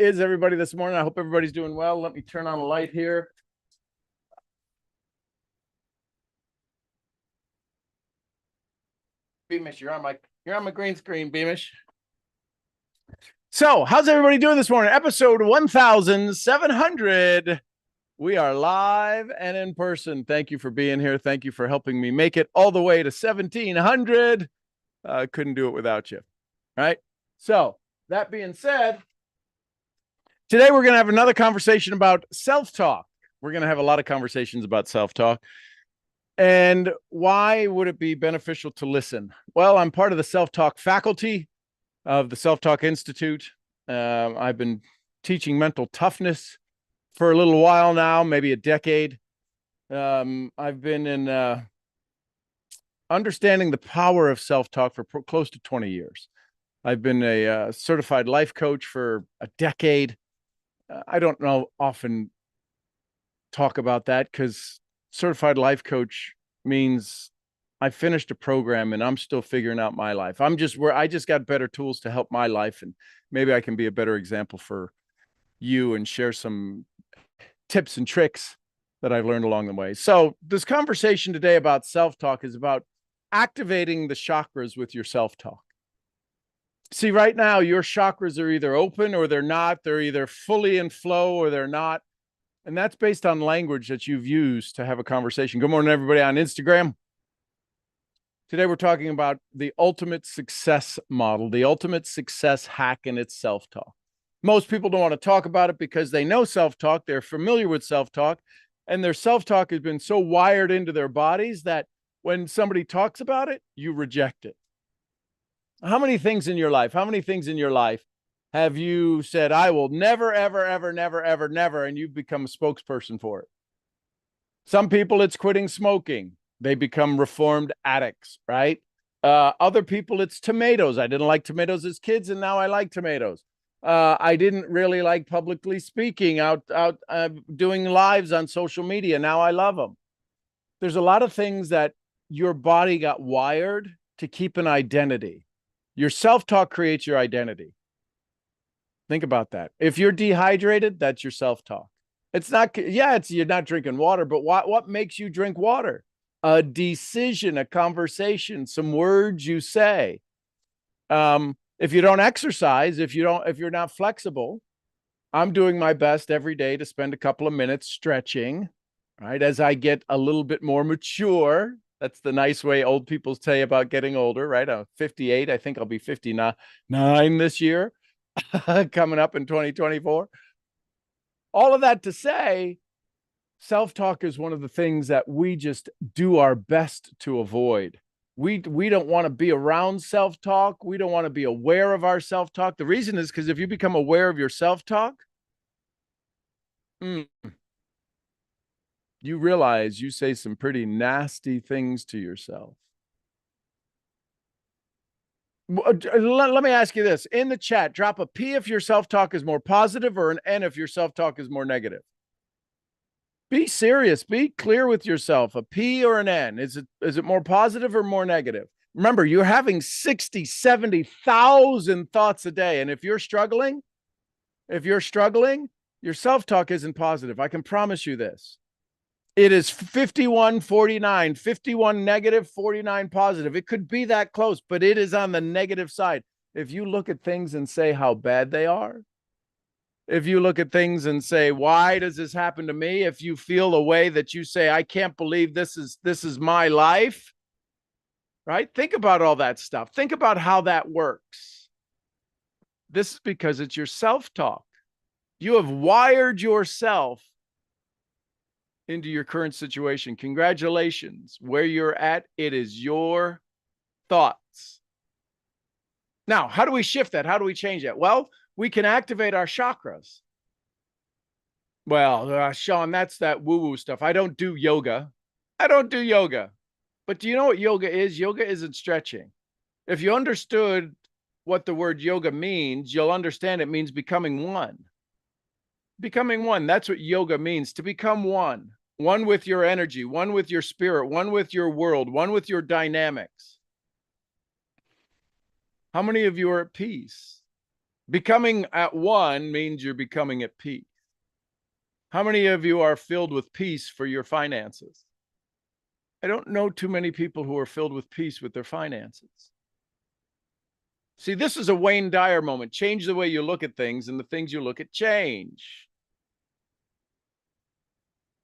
is everybody this morning? I hope everybody's doing well. Let me turn on a light here. Beamish, you're on my green screen, Beamish. So, how's everybody doing this morning? Episode 1700. We are live and in person. Thank you for being here. Thank you for helping me make it all the way to 1700. Couldn't do it without you. All right. So, that being said, today we're going to have another conversation about self-talk. We're going to have a lot of conversations about self-talk. And why would it be beneficial to listen? Well, I'm part of the self-talk faculty of the Self-Talk Institute. I've been teaching mental toughness for a little while now, maybe a decade. I've been in understanding the power of self-talk for close to 20 years. I've been a certified life coach for a decade. I don't often talk about that because certified life coach means I finished a program and I'm still figuring out my life. I just got better tools to help my life, and maybe I can be a better example for you and share some tips and tricks that I've learned along the way. So this conversation today about self-talk is about activating the chakras with your self-talk. See, right now, your chakras are either open or they're not. They're either fully in flow or they're not. And that's based on language that you've used to have a conversation. Good morning, everybody on Instagram. Today, we're talking about the ultimate success model, the ultimate success hack, and it's self-talk. Most people don't want to talk about it because they know self-talk. They're familiar with self-talk, and their self-talk has been so wired into their bodies that when somebody talks about it, you reject it. How many things in your life have you said, I will never, ever, ever, never, ever, never, and you've become a spokesperson for it? Some people, it's quitting smoking. They become reformed addicts, right? Other people, it's tomatoes. I didn't like tomatoes as kids, and now I like tomatoes. I didn't really like publicly speaking out doing lives on social media. Now I love them. There's a lot of things that your body got wired to keep an identity. Your self-talk creates your identity. Think about that. If you're dehydrated, that's your self-talk. It's not, you're not drinking water, but what makes you drink water? A decision, a conversation, some words you say. If you don't exercise, if you're not flexible, I'm doing my best every day to spend a couple of minutes stretching, right? As I get a little bit more mature. That's the nice way old people say about getting older, right? I'm 58. I think I'll be 59 this year, coming up in 2024. All of that to say, self-talk is one of the things that we just do our best to avoid. We don't want to be around self-talk. We don't want to be aware of our self-talk. The reason is because if you become aware of your self-talk, you realize you say some pretty nasty things to yourself. Let me ask you this. In the chat, drop a P if your self-talk is more positive or an N if your self-talk is more negative. Be serious. Be clear with yourself. A P or an N. Is it more positive or more negative? Remember, you're having 60, 70,000 thoughts a day. And if you're struggling, your self-talk isn't positive. I can promise you this. It is 51-49, 51 negative, 49 positive. It could be that close, but it is on the negative side. If you look at things and say how bad they are, if you look at things and say, why does this happen to me? If you feel a way that you say, I can't believe this is my life, right? Think about all that stuff. Think about how that works. This is because it's your self-talk. You have wired yourself into your current situation. Congratulations. Where you're at, it is your thoughts. Now, how do we shift that? How do we change that? Well, we can activate our chakras. Well, Sean, that's that woo-woo stuff. I don't do yoga. But do you know what yoga is? Yoga isn't stretching. If you understood what the word yoga means, you'll understand it means becoming one. Becoming one. That's what yoga means, to become one. One with your energy, one with your spirit, one with your world, one with your dynamics. How many of you are at peace? Becoming at one means you're becoming at peace. How many of you are filled with peace for your finances? I don't know too many people who are filled with peace with their finances. See, this is a Wayne Dyer moment. Change the way you look at things, and the things you look at change.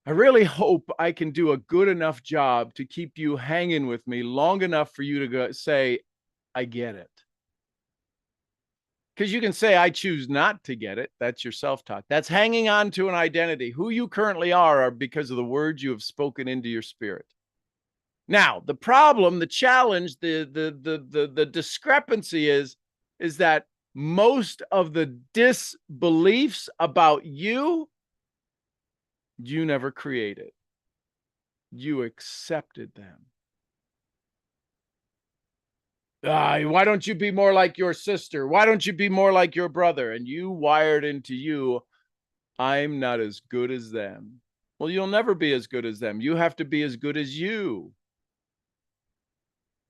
I really hope I can do a good enough job to keep you hanging with me long enough for you to go say, I get it. Because you can say, I choose not to get it. That's your self-talk. That's hanging on to an identity. Who you currently are because of the words you have spoken into your spirit. Now, the problem, the challenge, the discrepancy is that most of the disbeliefs about you never created. You accepted them. Why don't you be more like your sister? Why don't you be more like your brother? And you wired into you, I'm not as good as them. Well, you'll never be as good as them. You have to be as good as you.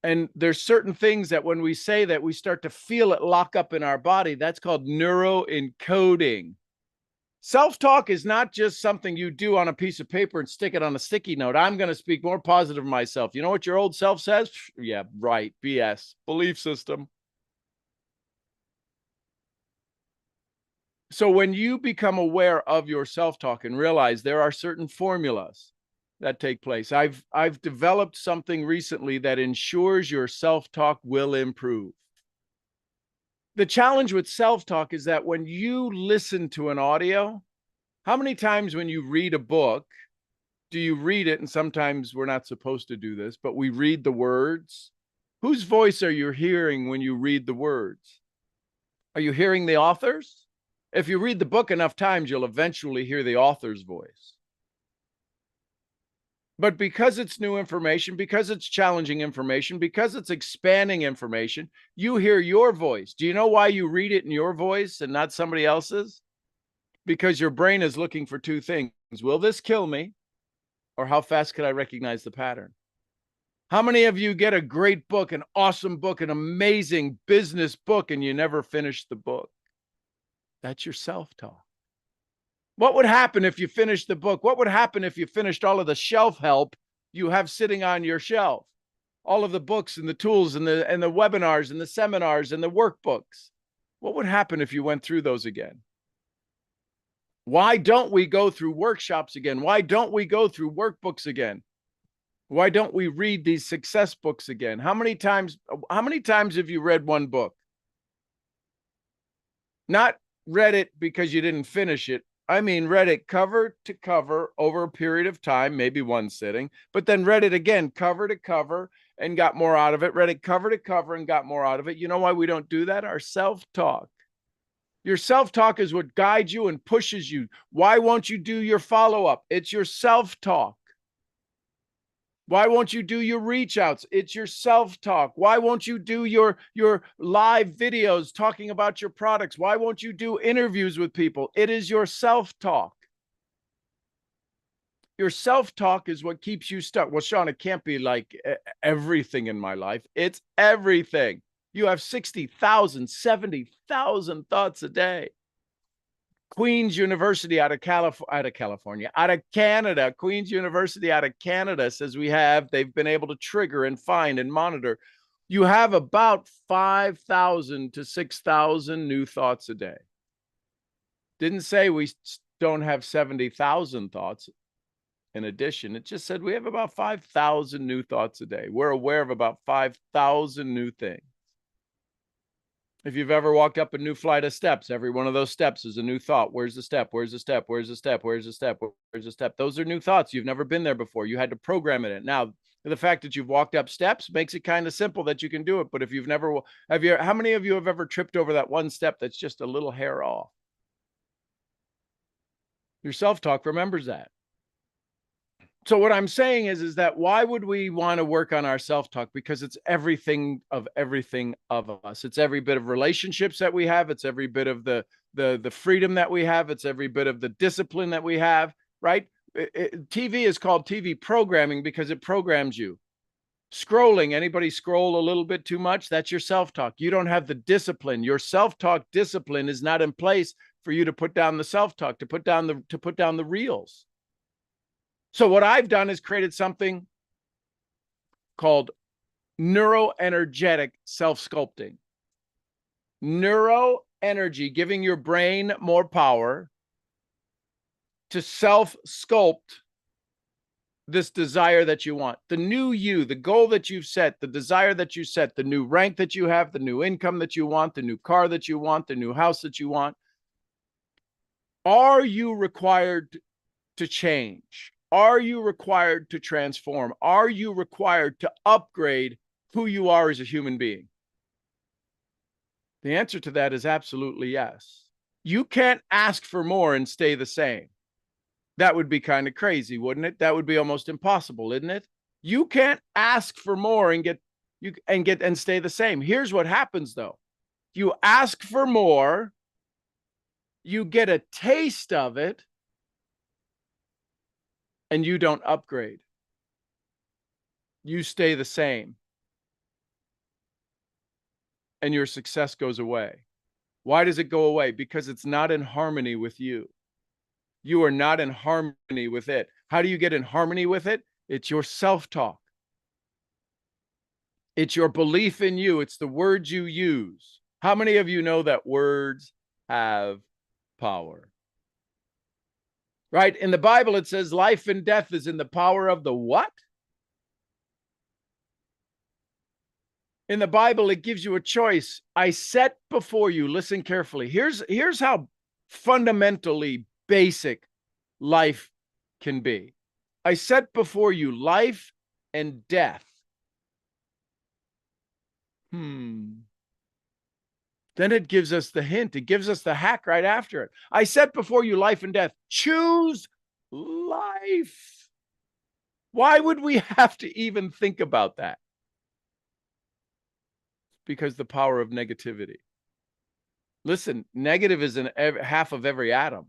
And there's certain things that when we say that, we start to feel it lock up in our body. That's called neuroencoding. Self-talk is not just something you do on a piece of paper and stick it on a sticky note. I'm going to speak more positive of myself. You know what your old self says? Yeah, right. BS. Belief system. So when you become aware of your self-talk and realize there are certain formulas that take place, I've developed something recently that ensures your self-talk will improve. The challenge with self-talk is that when you listen to an audio, how many times when you read a book, do you read it? And sometimes we're not supposed to do this, but we read the words. Whose voice are you hearing when you read the words? Are you hearing the author's? If you read the book enough times, you'll eventually hear the author's voice. But because it's new information, because it's challenging information, because it's expanding information, you hear your voice. Do you know why you read it in your voice and not somebody else's? Because your brain is looking for two things. Will this kill me? Or how fast could I recognize the pattern? How many of you get a great book, an awesome book, an amazing business book, and you never finish the book? That's your self-talk. What would happen if you finished the book? What would happen if you finished all of the shelf help you have sitting on your shelf? All of the books and the tools and the webinars and the seminars and the workbooks. What would happen if you went through those again? Why don't we go through workshops again? Why don't we go through workbooks again? Why don't we read these success books again? How many times have you read one book? Not read it because you didn't finish it. I mean, read it cover to cover over a period of time, maybe one sitting, but then read it again, cover to cover, and got more out of it. Read it cover to cover and got more out of it. You know why we don't do that? Our self-talk. Your self-talk is what guides you and pushes you. Why won't you do your follow-up? It's your self-talk. Why won't you do your reach outs? It's your self-talk. Why won't you do your live videos talking about your products? Why won't you do interviews with people? It is your self-talk. Your self-talk is what keeps you stuck. Well, Sean, it can't be like everything in my life. It's everything. You have 60,000, 70,000 thoughts a day. Queen's University out of Canada, Queen's University out of Canada says they've been able to trigger and find and monitor. You have about 5,000 to 6,000 new thoughts a day. Didn't say we don't have 70,000 thoughts in addition. It just said we have about 5,000 new thoughts a day. We're aware of about 5,000 new things. If you've ever walked up a new flight of steps, every one of those steps is a new thought. Where's the step? Where's the step? Where's the step? Where's the step? Where's the step? Those are new thoughts. You've never been there before. You had to program it in. Now, the fact that you've walked up steps makes it kind of simple that you can do it. But if you've never, how many of you have ever tripped over that one step that's just a little hair off? Your self-talk remembers that. So what I'm saying is that why would we want to work on our self-talk? Because it's everything of us. It's every bit of relationships that we have. It's every bit of the freedom that we have. It's every bit of the discipline that we have, right? TV is called TV programming because it programs you. Scrolling, anybody scroll a little bit too much? That's your self-talk. You don't have the discipline. Your self-talk discipline is not in place for you to put down the self-talk, to put down the reels. So what I've done is created something called neuroenergetic self-sculpting. Neuroenergy, giving your brain more power to self-sculpt this desire that you want, the new you, the goal that you've set, the desire that you set, the new rank that you have, the new income that you want, the new car that you want, the new house that you want. Are you required to change? Are you required to transform? Are you required to upgrade who you are as a human being? The answer to that is absolutely yes. You can't ask for more and stay the same. That would be kind of crazy, wouldn't it? That would be almost impossible, isn't it? You can't ask for more and stay the same. Here's what happens though. You ask for more, you get a taste of it, and you don't upgrade. You stay the same. And your success goes away. Why does it go away? Because it's not in harmony with you. You are not in harmony with it. How do you get in harmony with it? It's your self-talk. It's your belief in you. It's the words you use. How many of you know that words have power? Right? In the Bible, it says life and death is in the power of the what? In the Bible, it gives you a choice. I set before you, listen carefully. Here's how fundamentally basic life can be. I set before you life and death. Then it gives us the hint. It gives us the hack right after it. I set before you life and death. Choose life. Why would we have to even think about that? Because the power of negativity. Listen, negative is in half of every atom.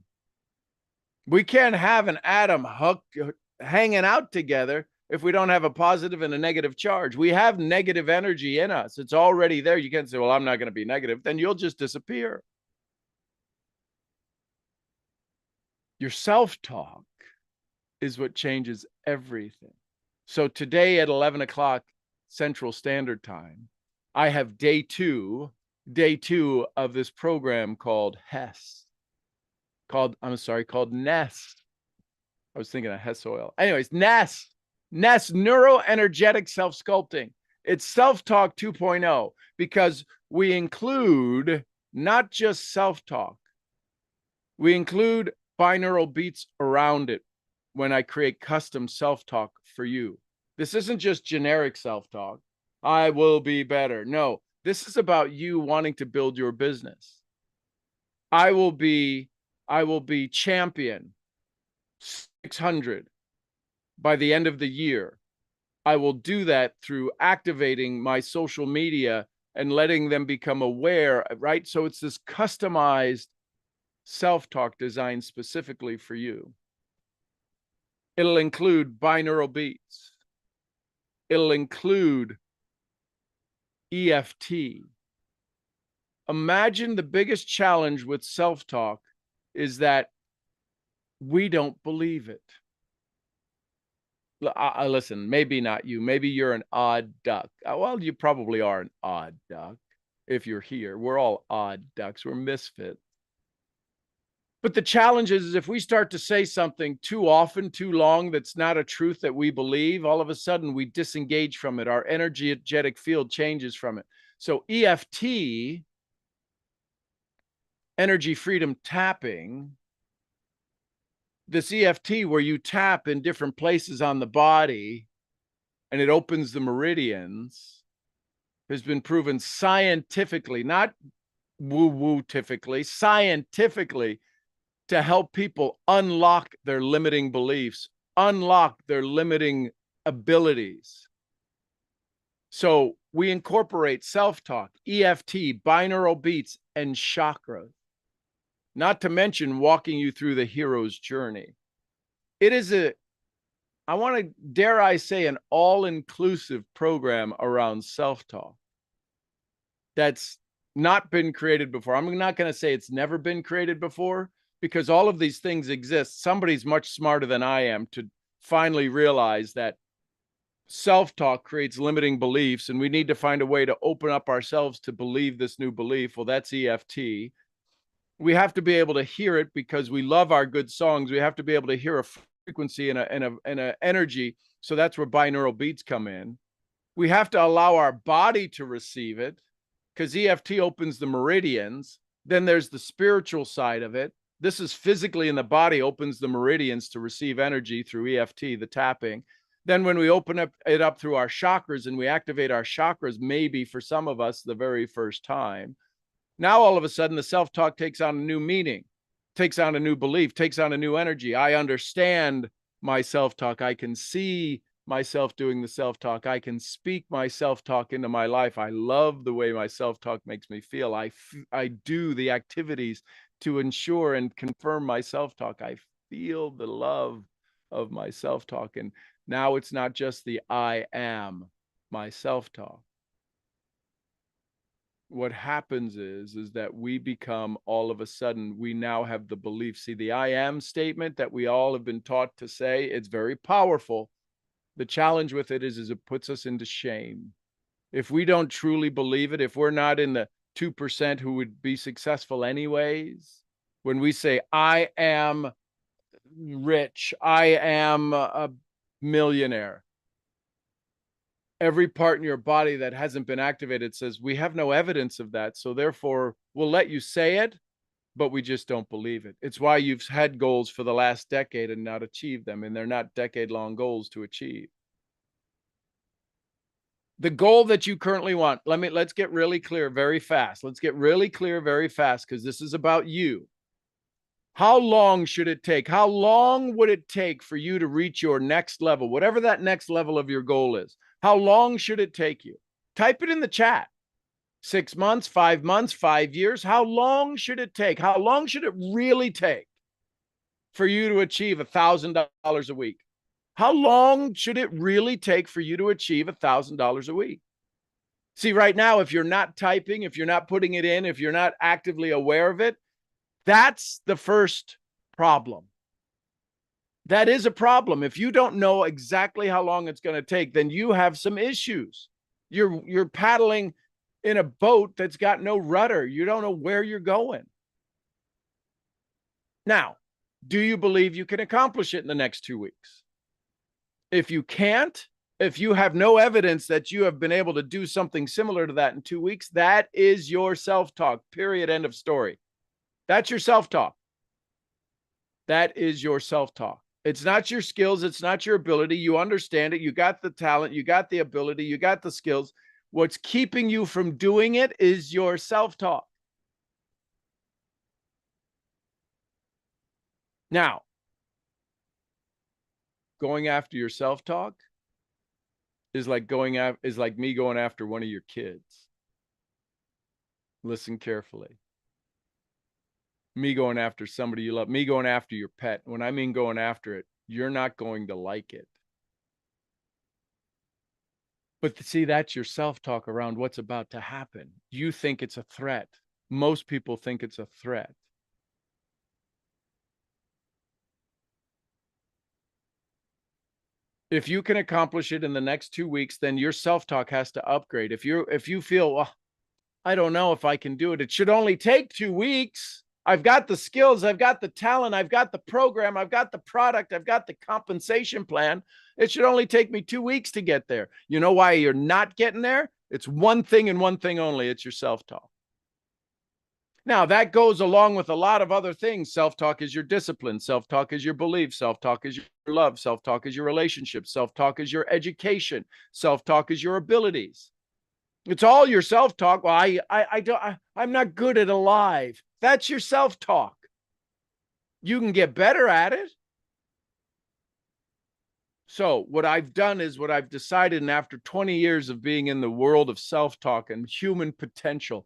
We can't have an atom hanging out together if we don't have a positive and a negative charge. We have negative energy in us. It's already there. You can't say, well, I'm not going to be negative. Then you'll just disappear. Your self-talk is what changes everything. So today at 11 o'clock Central Standard Time, I have day two of this program called called Nest. I was thinking of Hess oil. Anyways, Nest neuroenergetic self-sculpting. It's self-talk 2.0 because we include not just self-talk. We include binaural beats around it when I create custom self-talk for you. This isn't just generic self-talk. I will be better. No, this is about you wanting to build your business. I will be champion 600 by the end of the year. I will do that through activating my social media and letting them become aware, right? So it's this customized self-talk designed specifically for you. It'll include binaural beats. It'll include EFT. Imagine the biggest challenge with self-talk is that we don't believe it. Listen, maybe not you. Maybe you're an odd duck. Well, you probably are an odd duck if you're here. We're all odd ducks. We're misfits. But the challenge is if we start to say something too often, too long, that's not a truth that we believe, all of a sudden we disengage from it. Our energetic field changes from it. So EFT, energy freedom tapping, this EFT where you tap in different places on the body and it opens the meridians, has been proven scientifically, not woo-woo-tifically, scientifically, to help people unlock their limiting beliefs, unlock their limiting abilities. So we incorporate self-talk, EFT, binaural beats, and chakras, not to mention walking you through the hero's journey. It is I want to, dare I say, an all-inclusive program around self-talk that's not been created before. I'm not going to say it's never been created before, because all of these things exist. Somebody's much smarter than I am to finally realize that self-talk creates limiting beliefs, and we need to find a way to open up ourselves to believe this new belief. Well, that's EFT. We have to be able to hear it because we love our good songs. We have to be able to hear a frequency and a energy. So that's where binaural beats come in. We have to allow our body to receive it, because EFT opens the meridians. Then there's the spiritual side of it. This is physically in the body, opens the meridians to receive energy through EFT, the tapping. Then when we open it up through our chakras and we activate our chakras, maybe for some of us the very first time, now all of a sudden the self-talk takes on a new meaning, takes on a new belief, takes on a new energy. I understand my self-talk. I can see myself doing the self-talk. I can speak my self-talk into my life. I love the way my self-talk makes me feel. I do the activities to ensure and confirm my self-talk. I feel the love of my self-talk. And now it's not just the I am my self-talk. What happens is that we become, all of a sudden, we now have the belief. See, the I am statement that we all have been taught to say, it's very powerful. The challenge with it is it puts us into shame. If we don't truly believe it, if we're not in the 2% who would be successful anyways, when we say, I am rich, I am a millionaire, every part in your body that hasn't been activated says, we have no evidence of that. So therefore, we'll let you say it, but we just don't believe it. It's why you've had goals for the last decade and not achieved them. And they're not decade-long goals to achieve. The goal that you currently want, let's get really clear very fast. Let's get really clear very fast, because this is about you. How long should it take? How long would it take for you to reach your next level, whatever that next level of your goal is? How long should it take you? Type it in the chat. 6 months, 5 months, 5 years. How long should it take? How long should it really take for you to achieve $1,000 a week? How long should it really take for you to achieve $1,000 a week? See, right now, if you're not typing, if you're not putting it in, if you're not actively aware of it, that's the first problem. That is a problem. If you don't know exactly how long it's going to take, then you have some issues. You're paddling in a boat that's got no rudder. You don't know where you're going. Now, do you believe you can accomplish it in the next 2 weeks? If you can't, if you have no evidence that you have been able to do something similar to that in 2 weeks, that is your self-talk, period, end of story. That's your self-talk. That is your self-talk. It's not your skills. It's not your ability. You understand it. You got the talent. You got the ability. You got the skills. What's keeping you from doing it is your self-talk. Now, going after your self-talk is like me going after one of your kids. Listen carefully. Me going after somebody you love, me going after your pet. When I mean going after it, you're not going to like it. But see, that's your self-talk around what's about to happen. You think it's a threat. Most people think it's a threat. If you can accomplish it in the next 2 weeks, then your self-talk has to upgrade. If you feel, well, I don't know if I can do it, it should only take 2 weeks. I've got the skills, I've got the talent, I've got the program, I've got the product, I've got the compensation plan. It should only take me 2 weeks to get there. You know why you're not getting there? It's one thing and one thing only. It's your self-talk. Now, that goes along with a lot of other things. Self-talk is your discipline. Self-talk is your belief. Self-talk is your love. Self-talk is your relationship. Self-talk is your education. Self-talk is your abilities. It's all your self-talk. Well, I'm not good at alive. That's your self-talk. You can get better at it. So what I've done is what I've decided, and after 20 years of being in the world of self-talk and human potential,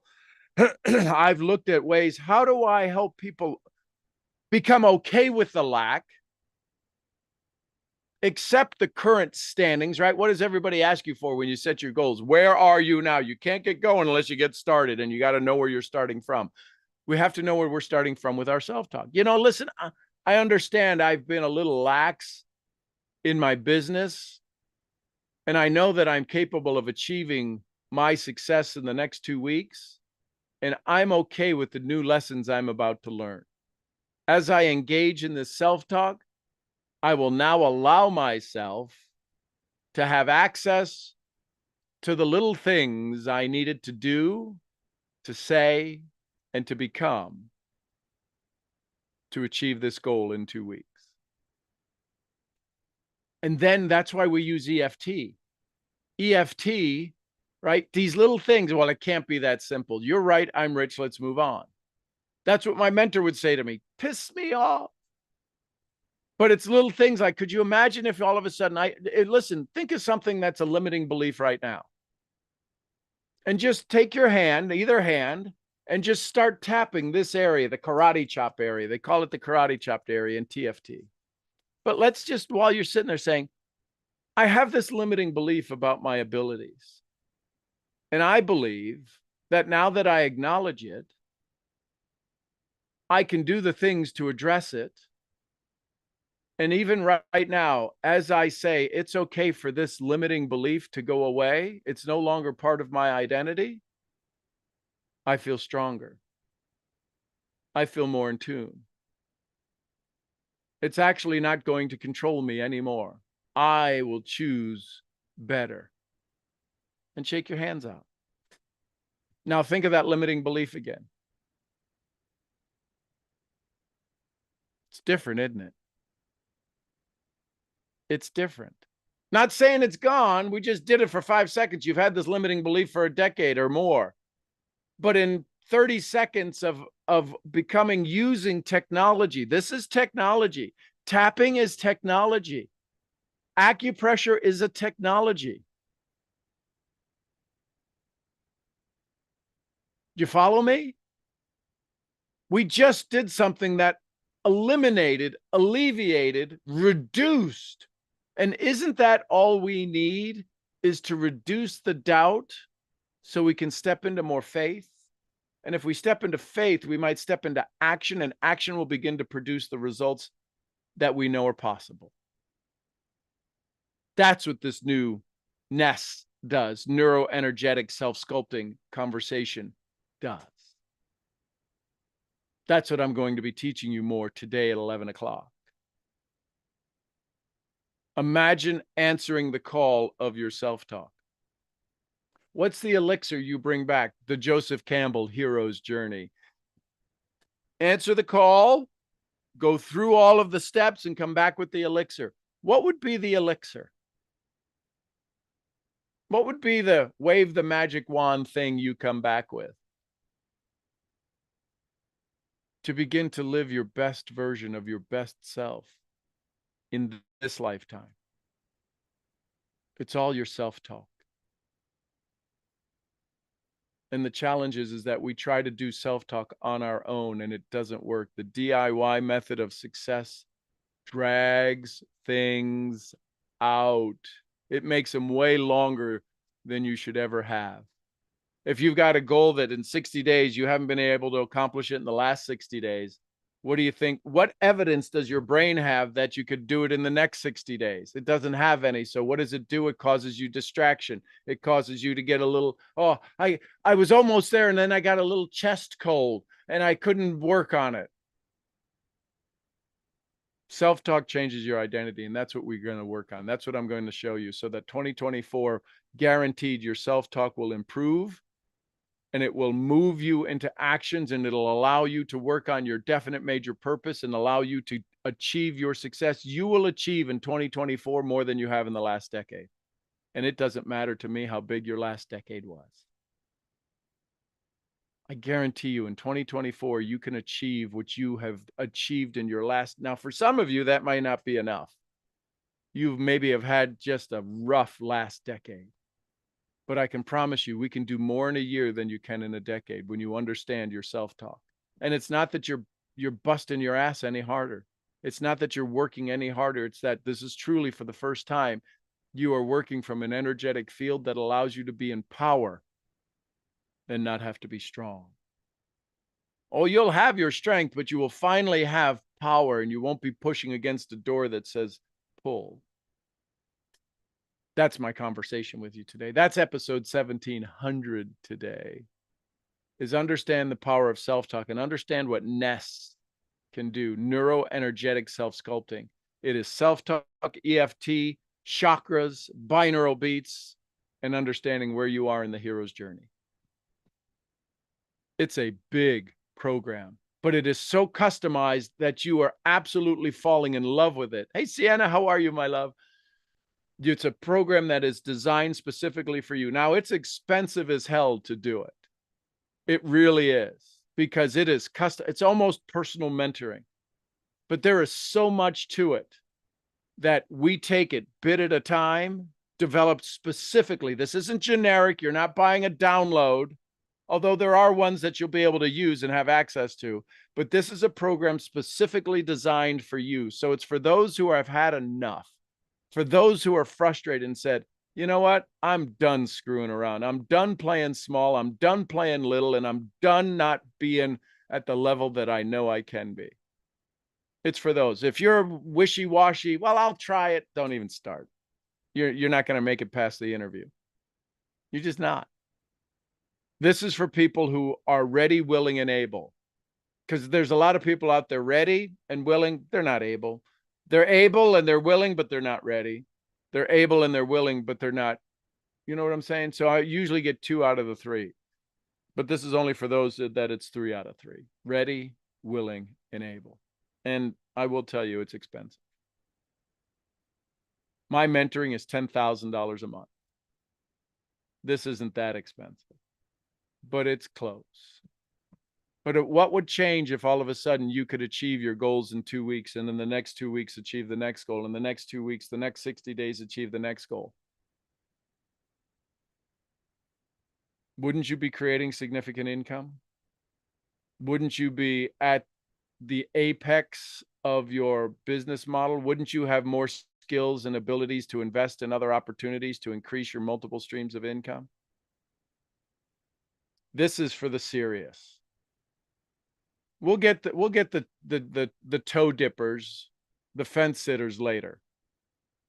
I've looked at ways, how do I help people become okay with the lack accept the current standings, right? What does everybody ask you for when you set your goals? Where are you now? You can't get going unless you get started, and you got to know where you're starting from. We have to know where we're starting from with our self-talk. Listen, I understand I've been a little lax in my business, and I know that I'm capable of achieving my success in the next 2 weeks, and I'm okay with the new lessons I'm about to learn. As I engage in this self-talk, I will now allow myself to have access to the little things I needed to do, to say, and to become to achieve this goal in 2 weeks. And then that's why we use EFT. EFT, right? These little things, well, it can't be that simple. You're right, I'm rich, let's move on. That's what my mentor would say to me. Piss me off. But it's little things like, could you imagine if all of a sudden listen, think of something that's a limiting belief right now. And just take your hand, either hand, and just start tapping this area, the karate chop area. They call it the karate chopped area in TFT. But let's just, while you're sitting there saying, I have this limiting belief about my abilities. And I believe that now that I acknowledge it, I can do the things to address it. And even right now, as I say, it's okay for this limiting belief to go away. It's no longer part of my identity. I feel stronger. I feel more in tune. It's actually not going to control me anymore. I will choose better. And shake your hands out. Now think of that limiting belief again. It's different, isn't it? It's different. Not saying it's gone. We just did it for 5 seconds. You've had this limiting belief for a decade or more. But in 30 seconds of becoming, using technology, this is technology. Tapping is technology. Acupressure is a technology. Do you follow me? We just did something that eliminated, alleviated, reduced. And isn't that all we need, is to reduce the doubt so we can step into more faith? And if we step into faith, we might step into action, and action will begin to produce the results that we know are possible. That's what this new NES does, neuroenergetic self-sculpting conversation does. That's what I'm going to be teaching you more today at 11 o'clock. Imagine answering the call of your self-talk. What's the elixir you bring back? The Joseph Campbell hero's journey. Answer the call, go through all of the steps, and come back with the elixir. What would be the elixir? What would be the wave the magic wand thing you come back with? To begin to live your best version of your best self in this lifetime. It's all your self-talk. And the challenge is that we try to do self-talk on our own, and it doesn't work. The DIY method of success drags things out. It makes them way longer than you should ever have. If you've got a goal that in 60 days you haven't been able to accomplish it in the last 60 days, what do you think? What evidence does your brain have that you could do it in the next 60 days? It doesn't have any. So what does it do? It causes you distraction. It causes you to get a little, oh, I was almost there, and then I got a little chest cold and I couldn't work on it. Self-talk changes your identity, and that's what we're going to work on. That's what I'm going to show you, so that 2024, guaranteed, your self-talk will improve, and it will move you into actions, and it'll allow you to work on your definite major purpose and allow you to achieve your success. You will achieve in 2024 more than you have in the last decade. And it doesn't matter to me how big your last decade was. I guarantee you in 2024, you can achieve what you have achieved in your last. Now, for some of you, that might not be enough. You maybe have had just a rough last decade. But I can promise you, we can do more in a year than you can in a decade when you understand your self-talk. And it's not that you're busting your ass any harder. It's not that you're working any harder. It's that this is truly for the first time, you are working from an energetic field that allows you to be in power and not have to be strong. Oh, you'll have your strength, but you will finally have power and you won't be pushing against a door that says pull. That's my conversation with you today. That's episode 1700 today, is understand the power of self-talk and understand what NES can do, neuroenergetic self-sculpting. It is self-talk, EFT, chakras, binaural beats, and understanding where you are in the hero's journey. It's a big program, but it is so customized that you are absolutely falling in love with it. Hey, Sienna, how are you, my love? It's a program that is designed specifically for you. Now, it's expensive as hell to do it. It really is, because it is custom. It's almost personal mentoring, but there is so much to it that we take it bit at a time, developed specifically. This isn't generic. You're not buying a download, although there are ones that you'll be able to use and have access to. But this is a program specifically designed for you. So it's for those who have had enough, for those who are frustrated and said, you know what? I'm done screwing around. I'm done playing small. I'm done playing little, and I'm done not being at the level that I know I can be. It's for those. If you're wishy-washy, well, I'll try it. Don't even start. You're not going to make it past the interview. You're just not. This is for people who are ready, willing, and able. Because there's a lot of people out there ready and willing. They're not able. They're able and they're willing, but they're not ready. They're able and they're willing, but they're not. You know what I'm saying? So I usually get 2 out of the 3. But this is only for those that it's 3 out of 3. Ready, willing, and able. And I will tell you, it's expensive. My mentoring is $10,000 a month. This isn't that expensive, but it's close. But what would change if all of a sudden you could achieve your goals in 2 weeks, and in the next 2 weeks achieve the next goal, and the next 2 weeks, the next 60 days achieve the next goal? Wouldn't you be creating significant income? Wouldn't you be at the apex of your business model? Wouldn't you have more skills and abilities to invest in other opportunities to increase your multiple streams of income? This is for the serious. We'll get the toe dippers, the fence sitters later.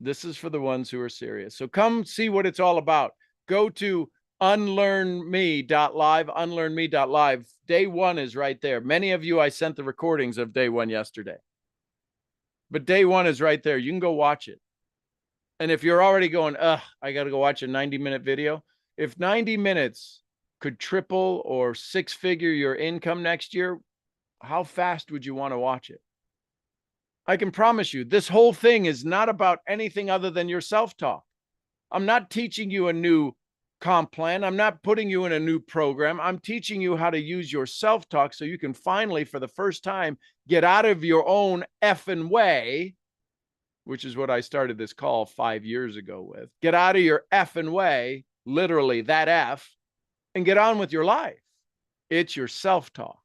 This is for the ones who are serious. So come see what it's all about. Go to unlearnme.live, unlearnme.live. Day 1 is right there. Many of you, I sent the recordings of day 1 yesterday. But day 1 is right there. You can go watch it. And if you're already going, I got to go watch a 90-minute video. If 90 minutes could triple or 6-figure your income next year, how fast would you want to watch it? I can promise you, this whole thing is not about anything other than your self-talk. I'm not teaching you a new comp plan. I'm not putting you in a new program. I'm teaching you how to use your self-talk so you can finally, for the first time, get out of your own effing way, which is what I started this call 5 years ago with. Get out of your effing way, literally that F, and get on with your life. It's your self-talk.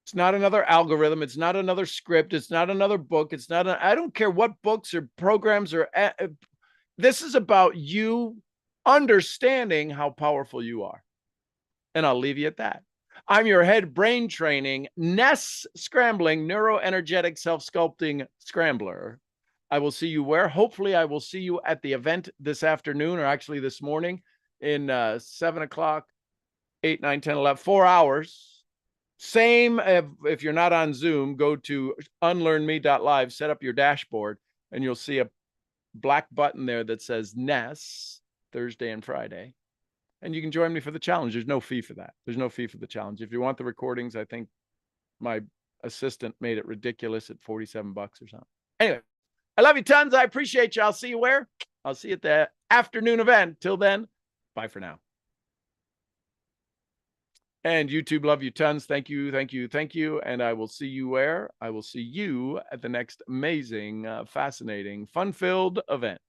It's not another algorithm. It's not another script. It's not another book. It's not, I don't care what books or programs or, this is about you understanding how powerful you are. And I'll leave you at that. I'm your head brain training, NES scrambling, neuroenergetic self-sculpting scrambler. I will see you where? Hopefully I will see you at the event this afternoon, or actually this morning in 7 o'clock, 8, 9, 10, 11, 4 hours. Same if you're not on Zoom, go to unlearnme.live, set up your dashboard, and you'll see a black button there that says NES, Thursday and Friday. And you can join me for the challenge. There's no fee for that. There's no fee for the challenge. If you want the recordings, I think my assistant made it ridiculous at $47 or something. Anyway, I love you tons. I appreciate you. I'll see you where? I'll see you at the afternoon event. Till then, bye for now. And YouTube, love you tons. Thank you, thank you, thank you. And I will see you where? I will see you at the next amazing, fascinating, fun-filled event.